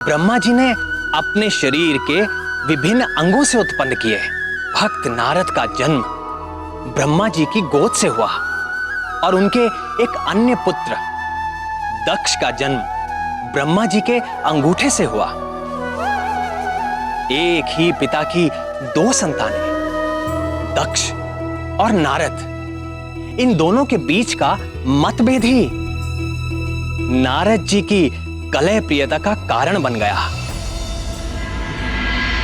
ब्रह्मा जी ने अपने शरीर के विभिन्न अंगों से उत्पन्न किए। भक्त नारद का जन्म ब्रह्मा जी की गोद से हुआ और उनके एक अन्य पुत्र दक्ष का जन्म ब्रह्मा जी के अंगूठे से हुआ। एक ही पिता की दो संतानें, दक्ष और नारद, इन दोनों के बीच का मतभेद ही नारद जी की कलह प्रियता का कारण बन गया।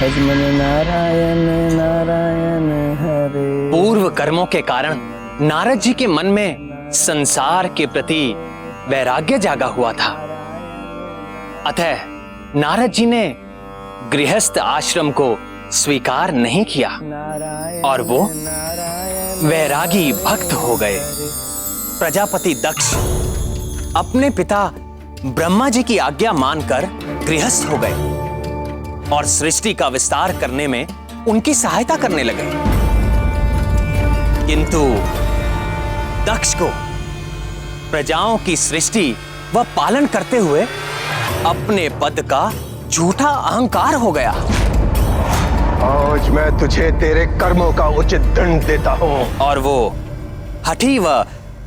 भजमन नारायण नारायण हरे। पूर्व कर्मों के कारण नारद जी के मन में संसार के प्रति वैराग्य जागा हुआ था। अतः नारद जी ने गृहस्थ आश्रम को स्वीकार नहीं किया और वो वैरागी भक्त हो गए। प्रजापति दक्ष अपने पिता ब्रह्मा जी की आज्ञा मानकर गृहस्थ हो गए और सृष्टि का विस्तार करने में उनकी सहायता करने लगे। किंतु दक्ष को प्रजाओं की सृष्टि व पालन करते हुए अपने पद का झूठा अहंकार हो गया। आज मैं तुझे तेरे कर्मों का उचित दंड देता हूं। और वो हठी व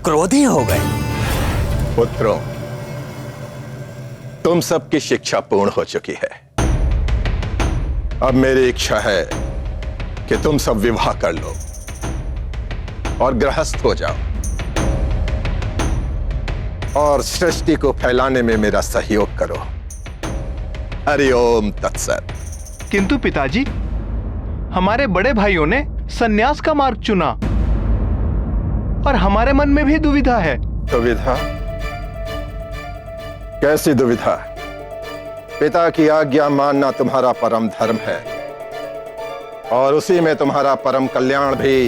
क्रोधी हो गए। पुत्रों, तुम सबकी शिक्षा पूर्ण हो चुकी है। अब मेरी इच्छा है कि तुम सब विवाह कर लो और गृहस्थ हो जाओ और सृष्टि को फैलाने में मेरा सहयोग करो। हरि ओम तत्सत। किंतु पिताजी, हमारे बड़े भाइयों ने सन्यास का मार्ग चुना और हमारे मन में भी दुविधा है। दुविधा? कैसी दुविधा? पिता की आज्ञा मानना तुम्हारा परम धर्म है और उसी में तुम्हारा परम कल्याण भी,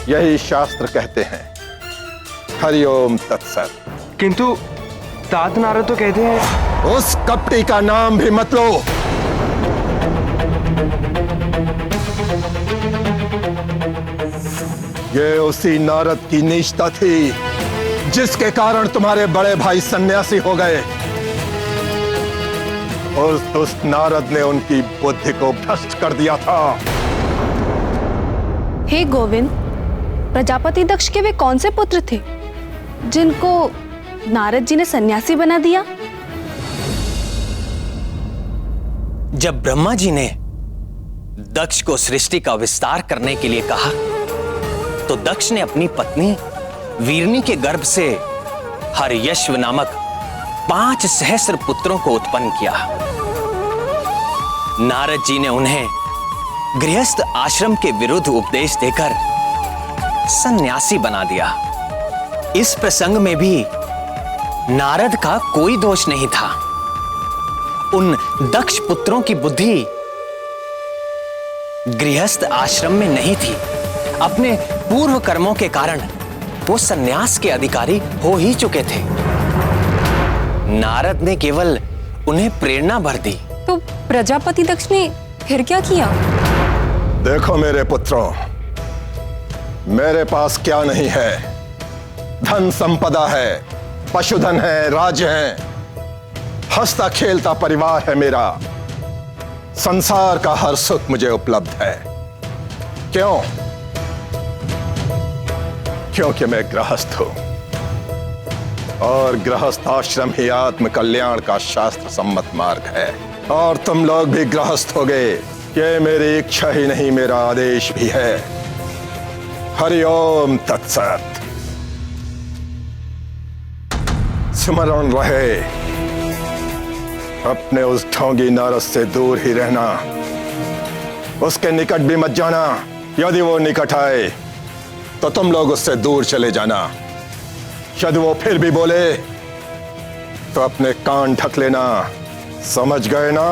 यही शास्त्र कहते हैं। हरि ओम तत्सत। किंतु तात नारद तो कहते हैं। उस कपटी का नाम भी मत लो। ये उसी नारद की नीचता थी जिसके कारण तुम्हारे बड़े भाई सन्यासी हो गए। और उस नारद ने उनकी बुद्धि को भ्रष्ट कर दिया था। हे गोविंद, प्रजापति दक्ष के वे कौन से पुत्र थे जिनको नारद जी ने सन्यासी बना दिया? जब ब्रह्मा जी ने दक्ष को सृष्टि का विस्तार करने के लिए कहा तो दक्ष ने अपनी पत्नी वीरनी के गर्भ से हर्यश्व नामक 5 सहस्र पुत्रों को उत्पन्न किया। नारद जी ने उन्हें गृहस्थ आश्रम के विरुद्ध उपदेश देकर सन्यासी बना दिया। इस प्रसंग में भी नारद का कोई दोष नहीं था। उन दक्ष पुत्रों की बुद्धि गृहस्थ आश्रम में नहीं थी। अपने पूर्व कर्मों के कारण वो सन्यास के अधिकारी हो ही चुके थे। नारद ने केवल उन्हें प्रेरणा भर दी। तो प्रजापति दक्ष ने फिर क्या किया? देखो मेरे पुत्रों, मेरे पास क्या नहीं है। धन संपदा है, पशुधन है, राज्य है, हंसता खेलता परिवार है मेरा। संसार का हर सुख मुझे उपलब्ध है। क्यों? क्योंकि मैं गृहस्थ हूं और गृहस्थ आश्रम ही आत्म कल्याण का शास्त्र सम्मत मार्ग है। और तुम लोग भी गृहस्थ हो गए। ये मेरी इच्छा ही नहीं, मेरा आदेश भी है। हरि ओम तत्सत। स्मरण रहे, अपने उस ढोंगी नारद से दूर ही रहना। उसके निकट भी मत जाना। यदि वो निकट आए तो तुम लोग उससे दूर चले जाना। यदि वो फिर भी बोले तो अपने कान ढक लेना। समझ गए ना?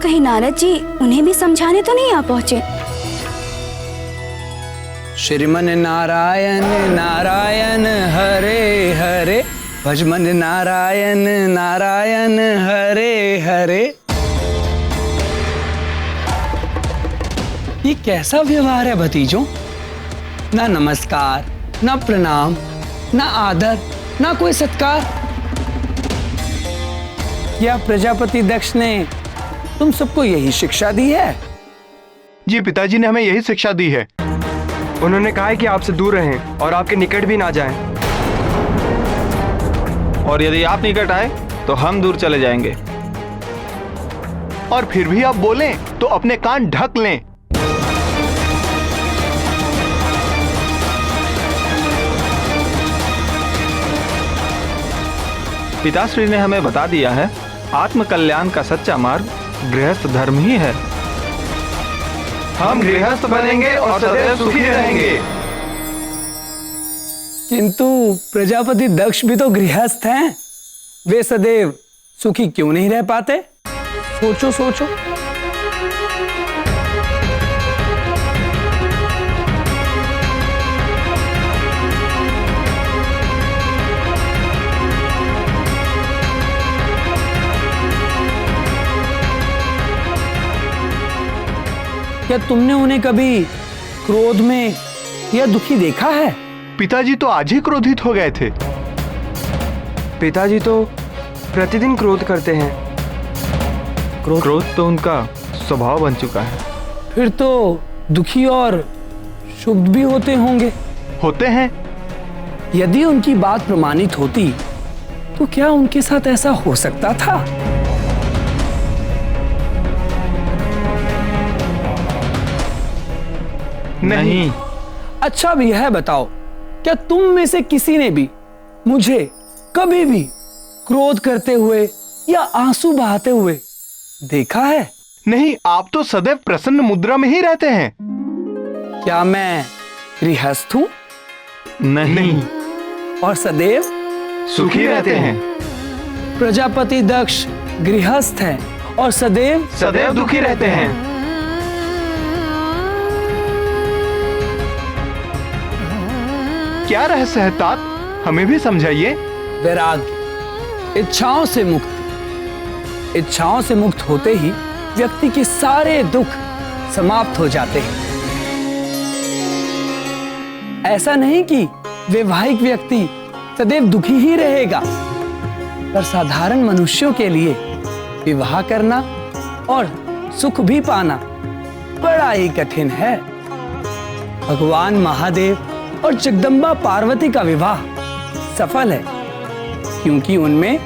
कहीं नारद जी उन्हें भी समझाने तो नहीं आ पहुंचे? श्रीमन नारायण नारायण हरे हरे। भजमन नारायण नारायण हरे हरे। ये कैसा व्यवहार है भतीजों? ना नमस्कार, ना प्रणाम, ना आदर, ना कोई सत्कार। क्या प्रजापति दक्ष ने तुम सबको यही शिक्षा दी है? जी पिताजी ने हमें यही शिक्षा दी है। उन्होंने कहा है कि आपसे दूर रहें और आपके निकट भी ना जाएं। और यदि आप निकट आए तो हम दूर चले जाएंगे। और फिर भी आप बोलें तो अपने कान ढक लें। पिताश्री ने हमें बता दिया है, आत्म कल्याण का सच्चा मार्ग गृहस्थ धर्म ही है। हम गृहस्थ बनेंगे और सदैव सुखी रहेंगे। किंतु प्रजापति दक्ष भी तो गृहस्थ हैं। वे सदैव सुखी क्यों नहीं रह पाते? सोचो सोचो। क्या तुमने उन्हें कभी क्रोध में या दुखी देखा है? पिताजी तो आज ही क्रोधित हो गए थे। पिताजी तो प्रतिदिन क्रोध करते हैं। क्रोध तो उनका स्वभाव बन चुका है। फिर तो दुखी और शुभ भी होते होंगे। होते हैं। यदि उनकी बात प्रमाणित होती तो क्या उनके साथ ऐसा हो सकता था? नहीं। अच्छा भी है, बताओ, क्या तुम में से किसी ने भी मुझे कभी भी क्रोध करते हुए या आंसू बहाते हुए देखा है? नहीं, आप तो सदैव प्रसन्न मुद्रा में ही रहते हैं। क्या मैं गृहस्थ हूं नहीं। और सदैव सुखी रहते हैं। प्रजापति दक्ष गृहस्थ है और सदैव सदैव दुखी रहते हैं। क्या रहस्य है तात? हमें भी समझाइए। वैराग्य, इच्छाओं से मुक्ति। इच्छाओं से मुक्त होते ही व्यक्ति के सारे दुख समाप्त हो जाते हैं। ऐसा नहीं कि वैवाहिक व्यक्ति सदैव दुखी ही रहेगा, पर साधारण मनुष्यों के लिए विवाह करना और सुख भी पाना बड़ा ही कठिन है। भगवान महादेव और जगदम्बा पार्वती का विवाह सफल है क्योंकि उनमें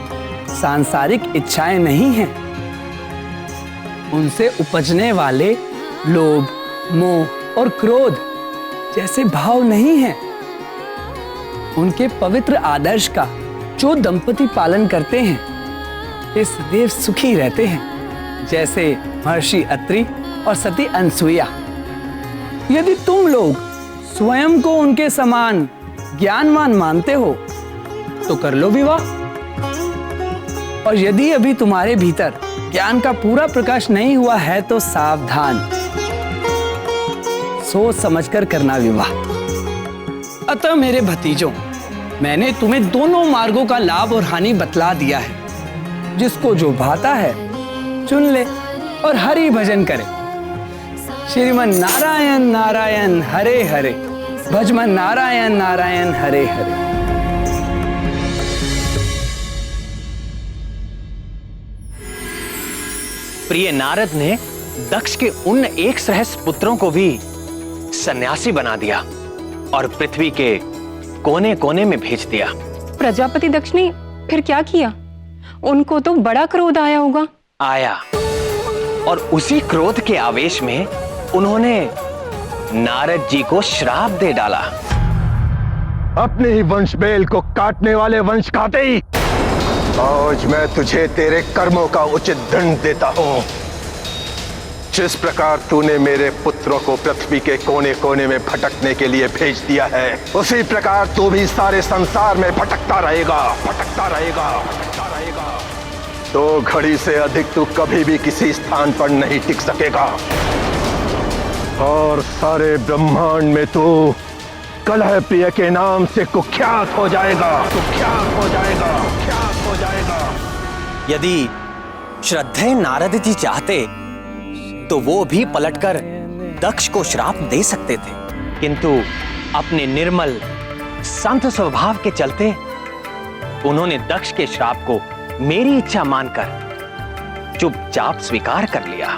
सांसारिक इच्छाएं नहीं हैं। उनसे उपजने वाले लोभ, मोह और क्रोध जैसे भाव नहीं हैं। उनके पवित्र आदर्श का जो दंपति पालन करते हैं वे सदैव सुखी रहते हैं, जैसे महर्षि अत्रि और सती अनसुईया। यदि तुम लोग स्वयं को उनके समान ज्ञानवान मानते हो तो कर लो विवाह। और यदि अभी तुम्हारे भीतर ज्ञान का पूरा प्रकाश नहीं हुआ है तो सावधान, सोच समझकर करना विवाह। अतः मेरे भतीजों, मैंने तुम्हें दोनों मार्गों का लाभ और हानि बतला दिया है। जिसको जो भाता है चुन ले और हरि भजन करे। श्रीमन नारायण नारायण हरे हरे, भजमन नारायण नारायण हरे हरे। प्रिय नारद ने दक्ष के उन 1 सहस्र पुत्रों को भी सन्यासी बना दिया और पृथ्वी के कोने कोने में भेज दिया। प्रजापति दक्ष ने फिर क्या किया? उनको तो बड़ा क्रोध आया होगा। आया, और उसी क्रोध के आवेश में उन्होंने नारद जी को श्राप दे डाला। अपने ही वंश बेल को काटने वाले वंश खाते ही आज मैं तुझे तेरे कर्मों का उचित दंड देता हूं। जिस प्रकार तूने मेरे पुत्रों को पृथ्वी के कोने कोने में भटकने के लिए भेज दिया है, उसी प्रकार तू भी सारे संसार में भटकता रहेगा, भटकता रहेगा, भटकता रहेगा। 2 घड़ी से अधिक तू कभी भी किसी स्थान पर नहीं टिक सकेगा और सारे ब्रह्मांड में तू कलह प्रिय के नाम से कुख्यात हो जाएगा, कुख्यात हो जाएगा, कुख्यात हो जाएगा। यदि श्रद्धेय नारद जी चाहते तो वो भी पलटकर दक्ष को श्राप दे सकते थे, किंतु अपने निर्मल संत स्वभाव के चलते उन्होंने दक्ष के श्राप को मेरी इच्छा मानकर चुपचाप स्वीकार कर लिया।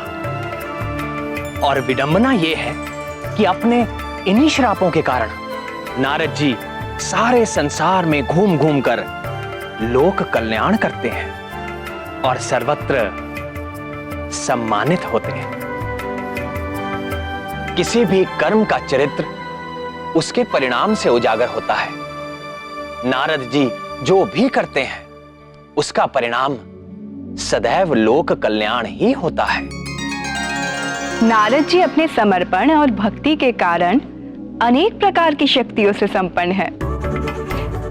और विडंबना यह है कि अपने इन्हीं श्रापों के कारण नारद जी सारे संसार में घूम घूम कर लोक कल्याण करते हैं और सर्वत्र सम्मानित होते हैं। किसी भी कर्म का चरित्र उसके परिणाम से उजागर होता है। नारद जी जो भी करते हैं उसका परिणाम सदैव लोक कल्याण ही होता है। नारद जी अपने समर्पण और भक्ति के कारण अनेक प्रकार की शक्तियों से संपन्न है।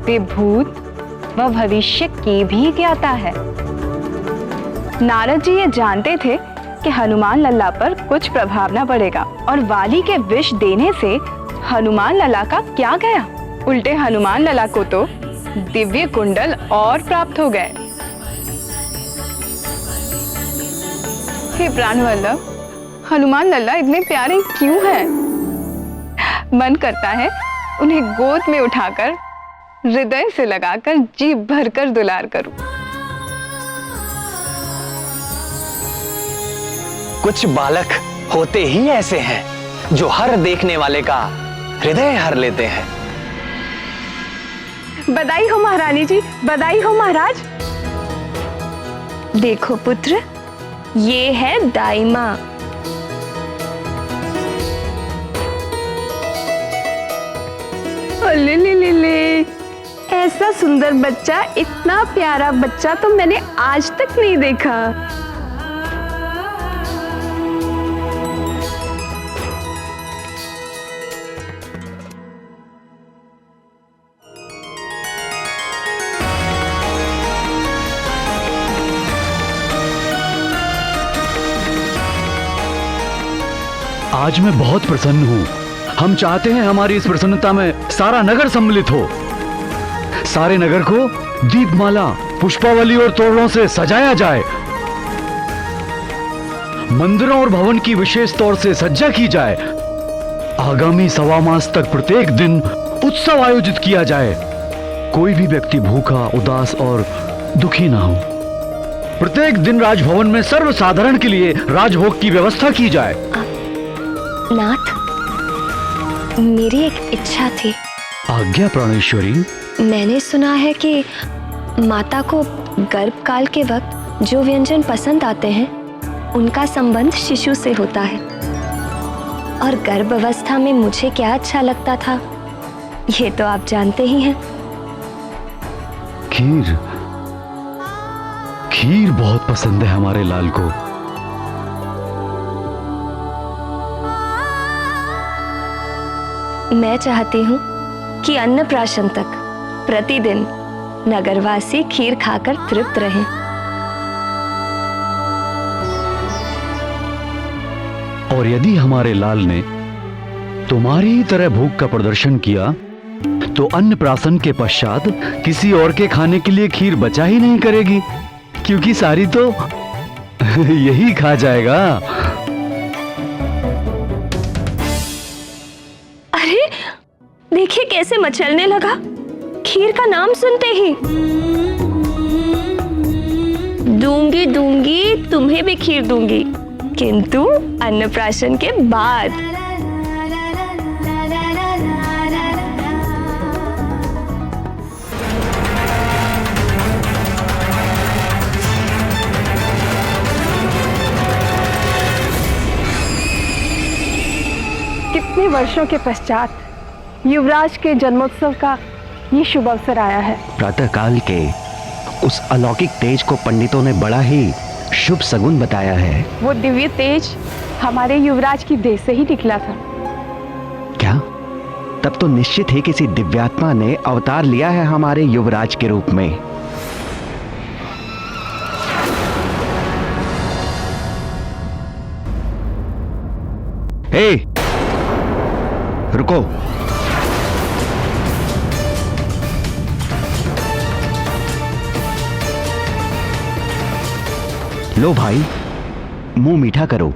वे भूत व भविष्य की भी ज्ञाता है। नारद जी ये जानते थे कि हनुमान लल्ला पर कुछ प्रभाव न पड़ेगा और वाली के विष देने से हनुमान लल्ला का क्या गया, उल्टे हनुमान लल्ला को तो दिव्य कुंडल और प्राप्त हो गए। हे प्राणवल्लभ, हनुमान लल्ला इतने प्यारे क्यों हैं? मन करता है उन्हें गोद में उठाकर हृदय से लगाकर जी भरकर दुलार करूं। कुछ बालक होते ही ऐसे हैं जो हर देखने वाले का हृदय हर लेते हैं। बधाई हो महारानी जी, बधाई हो महाराज। देखो पुत्र, ये है दाई माँ। ले ले ले ले, ऐसा सुंदर बच्चा, इतना प्यारा बच्चा तो मैंने आज तक नहीं देखा। आज मैं बहुत प्रसन्न हूँ। हम चाहते हैं हमारी इस प्रसन्नता में सारा नगर सम्मिलित हो। सारे नगर को दीपमाला, पुष्पावली और तोरणों से सजाया जाए। मंदिरों और भवन की विशेष तौर से सज्जा की जाए। आगामी 1.25 मास तक प्रत्येक दिन उत्सव आयोजित किया जाए। कोई भी व्यक्ति भूखा, उदास और दुखी ना हो। प्रत्येक दिन राजभवन में सर्वसाधारण के लिए राजभोग की व्यवस्था की जाए। नाथ, मेरी एक इच्छा थी। आज्ञा प्राणेश्वरी। मैंने सुना है कि माता को गर्भकाल के वक्त जो व्यंजन पसंद आते हैं उनका संबंध शिशु से होता है, और गर्भ अवस्था में मुझे क्या अच्छा लगता था ये तो आप जानते ही हैं। खीर, खीर बहुत पसंद है हमारे लाल को। मैं चाहती हूँ कि अन्नप्राशन तक प्रतिदिन नगरवासी खीर खाकर तृप्त रहें। और यदि हमारे लाल ने तुम्हारी ही तरह भूख का प्रदर्शन किया तो अन्नप्राशन के पश्चात किसी और के खाने के लिए खीर बचा ही नहीं करेगी, क्योंकि सारी तो यही खा जाएगा। अरे देखिए कैसे मचलने लगा खीर का नाम सुनते ही। दूंगी दूंगी, तुम्हें भी खीर दूंगी, किंतु अन्नप्राशन के बाद। कितने वर्षों के पश्चात युवराज के जन्मोत्सव का ये शुभ अवसर आया है। प्रातःकाल के उस अलौकिक तेज को पंडितों ने बड़ा ही शुभ सगुन बताया है। वो दिव्य तेज हमारे युवराज की देह से ही निकला था। क्या? तब तो निश्चित ही किसी दिव्यात्मा ने अवतार लिया है हमारे युवराज के रूप में। हे, रुको। लो भाई, मुंह मीठा करो,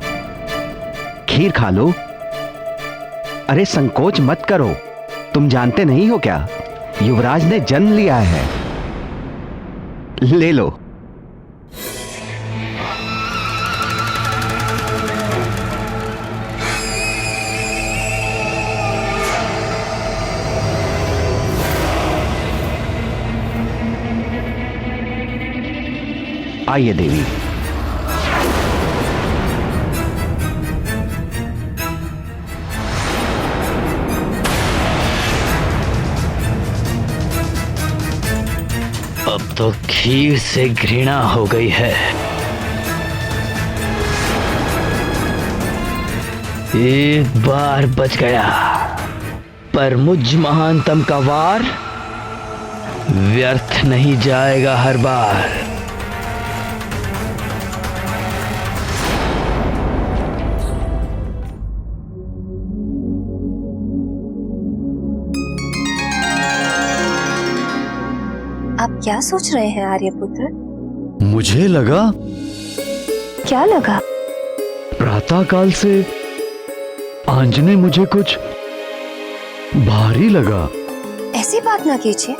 खीर खा लो अरे संकोच मत करो, तुम जानते नहीं हो क्या, युवराज ने जन्म लिया है। ले लो। आइए देवी। अब तो खीर से घृणा हो गई है। एक बार बच गया, पर मुझ महानतम का वार व्यर्थ नहीं जाएगा हर बार। आप क्या सोच रहे हैं आर्यपुत्र? मुझे लगा, क्या लगा? प्रातःकाल से आंजने मुझे कुछ भारी लगा। ऐसी बात ना कीजिए,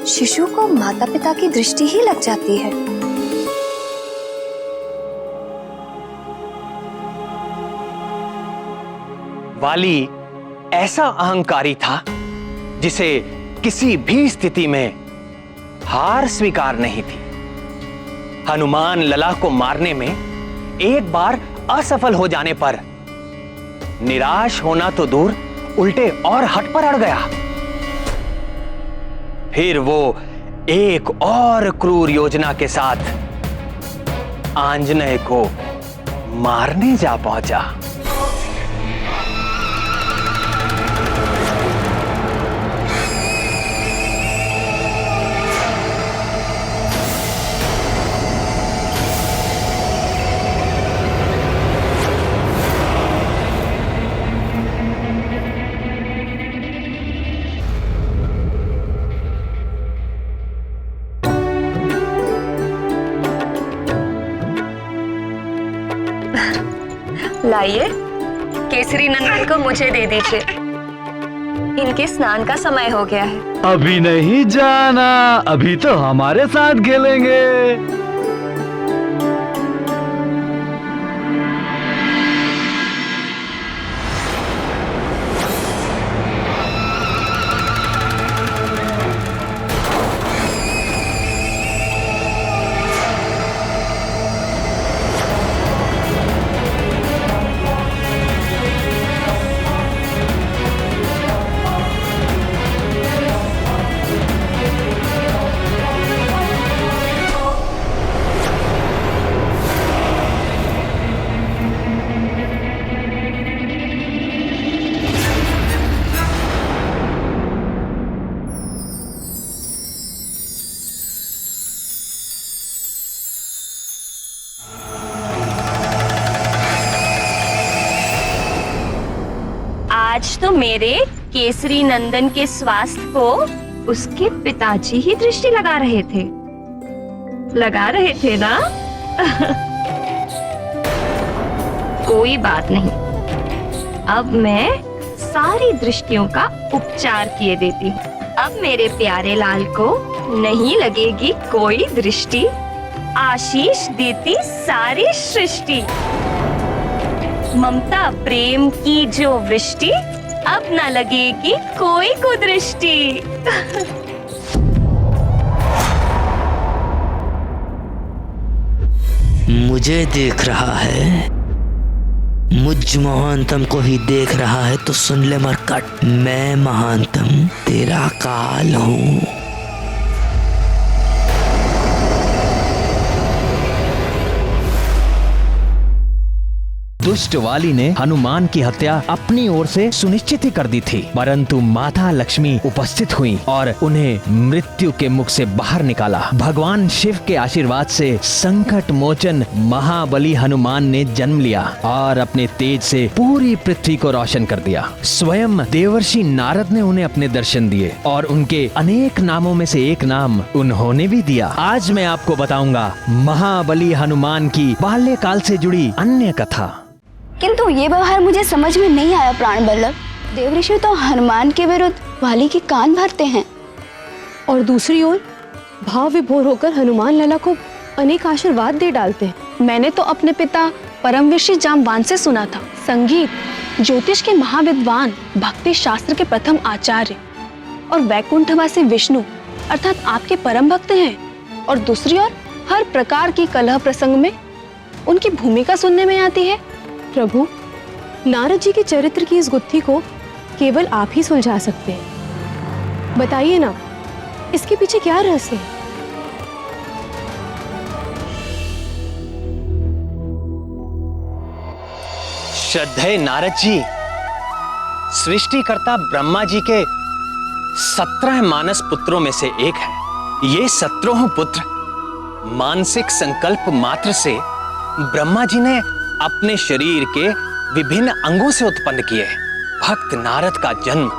शिशु को माता पिता की दृष्टि ही लग जाती है। वाली ऐसा अहंकारी था जिसे किसी भी स्थिति में हार स्वीकार नहीं थी। हनुमान लला को मारने में एक बार असफल हो जाने पर निराश होना तो दूर, उल्टे और हट पर अड़ गया। फिर वो एक और क्रूर योजना के साथ आंजनेय को मारने जा पहुंचा। लाइए, केसरी नंदन को मुझे दे दीजिए। इनके स्नान का समय हो गया है। अभी नहीं जाना, अभी तो हमारे साथ खेलेंगे। आज तो मेरे केसरी नंदन के स्वास्थ्य को उसके पिताजी ही दृष्टि लगा रहे थे ना? कोई बात नहीं, अब मैं सारी दृष्टियों का उपचार किए देती हूँ। अब मेरे प्यारे लाल को नहीं लगेगी कोई दृष्टि, आशीष देती सारी सृष्टि। ममता प्रेम की जो वृष्टि, अब न लगेगी कोई कुदृष्टि। मुझे देख रहा है, मुझ महानतम को ही देख रहा है तो सुन ले मरकट, मैं महानतम तेरा काल हूँ। दुष्ट वाली ने हनुमान की हत्या अपनी ओर से सुनिश्चित ही कर दी थी, परंतु माता लक्ष्मी उपस्थित हुई और उन्हें मृत्यु के मुख से बाहर निकाला। भगवान शिव के आशीर्वाद से संकट मोचन महाबली हनुमान ने जन्म लिया और अपने तेज से पूरी पृथ्वी को रोशन कर दिया। स्वयं देवर्षि नारद ने उन्हें अपने दर्शन दिए और उनके अनेक नामों में से एक नाम उन्होंने भी दिया। आज मैं आपको बताऊंगा महाबली हनुमान की बाल्यकाल से जुड़ी अन्य कथा। किंतु ये व्यवहार मुझे समझ में नहीं आया प्राण बल्लभ। देवऋषि तो हनुमान के विरुद्ध वाली के कान भरते हैं और दूसरी ओर भाव विभोर होकर हनुमान लला को अनेक आशीर्वाद दे डालते हैं। मैंने तो अपने पिता परमविषि जाम्बवान से सुना था, संगीत ज्योतिष के महाविद्वान, भक्ति शास्त्र के प्रथम आचार्य और वैकुंठवासी विष्णु अर्थात आपके परम भक्त हैं। और दूसरी ओर हर प्रकार की कलह प्रसंग में उनकी भूमिका सुनने में आती है। प्रभु, नारद जी के चरित्र की इस गुत्थी को केवल आप ही सुलझा सकते हैं। बताइए ना, इसके पीछे क्या रहस्य है? श्रद्धेय नारद जी, सृष्टिकर्ता ब्रह्मा जी के 17 मानस पुत्रों में से एक है। ये 17 पुत्र मानसिक संकल्प मात्र से ब्रह्मा जी ने अपने शरीर के विभिन्न अंगों से उत्पन्न किए। भक्त नारद का जन्म